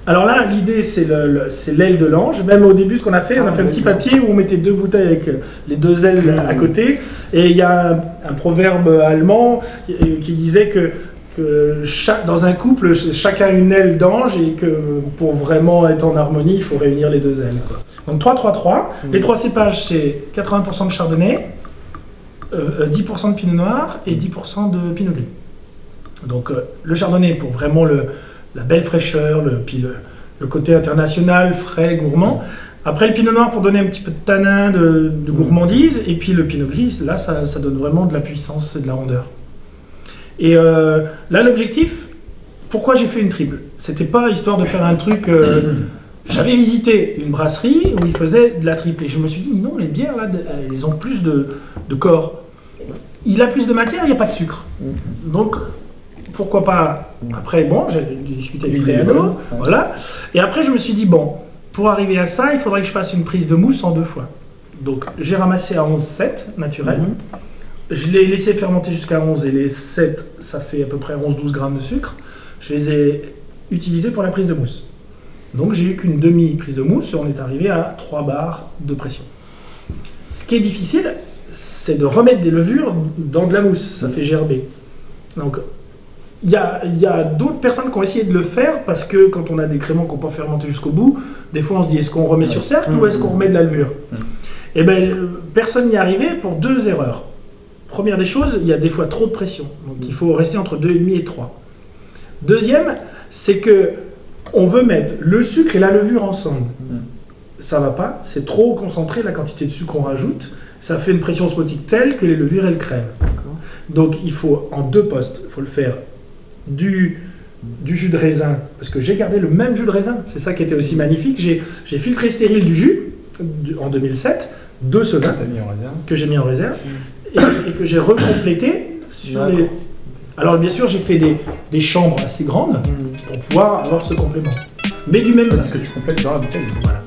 Alors là, l'idée, c'est l'aile de l'ange. Même au début, ce qu'on a fait, on a fait un petit papier où on mettait 2 bouteilles avec les 2 ailes à côté. Et il y a un proverbe allemand qui disait que dans un couple, chacun a une aile d'ange et que pour vraiment être en harmonie, il faut réunir les 2 ailes, quoi. Donc 3-3-3. Les 3 cépages, c'est 80% de chardonnay, 10% de pinot noir et 10% de pinot gris. Donc le chardonnay pour vraiment la belle fraîcheur, puis le côté international, frais, gourmand. Après le pinot noir pour donner un petit peu de tanin, de gourmandise. Et puis le pinot gris, là, ça donne vraiment de la puissance et de la rondeur. Et là, l'objectif, pourquoi j'ai fait une triple? C'était pas histoire de faire un truc... J'avais visité une brasserie où ils faisaient de la triple. Et je me suis dit, non, les bières, là, elles ont plus de corps. Il a plus de matière, il n'y a pas de sucre. Donc, pourquoi pas? Après, bon, j'ai discuté avec Réano, voilà. Et après, je me suis dit, bon, pour arriver à ça, il faudrait que je fasse une prise de mousse en 2 fois. Donc, j'ai ramassé à 11,7 naturel. Je l'ai laissé fermenter jusqu'à 11 et les 7, ça fait à peu près 11-12 grammes de sucre. Je les ai utilisés pour la prise de mousse. Donc, j'ai eu qu'une demi-prise de mousse et on est arrivé à 3 bars de pression. Ce qui est difficile, c'est de remettre des levures dans de la mousse. Ça fait gerber. Donc, il y a d'autres personnes qui ont essayé de le faire parce que quand on a des créments qui n'ont pas fermenté jusqu'au bout, des fois on se dit est-ce qu'on remet sur cercle ou est-ce qu'on remet de la levure? Et bien, personne n'y est arrivé pour 2 erreurs. Première des choses, il y a des fois trop de pression. Donc il faut rester entre 2,5 et 3. Deuxième, c'est que on veut mettre le sucre et la levure ensemble. Ça va pas, c'est trop concentré la quantité de sucre qu'on rajoute. Ça fait une pression osmotique telle que les levures elles crèvent. Donc il faut en 2 postes, il faut le faire du jus de raisin, parce que j'ai gardé le même jus de raisin, c'est ça qui était aussi magnifique. J'ai filtré stérile du jus en 2007, 2 secondes que j'ai mis en réserve et que j'ai recomplété sur les... Alors bien sûr j'ai fait des chambres assez grandes pour pouvoir avoir ce complément, mais du même... Parce que tu complètes dans la bouteille. Voilà.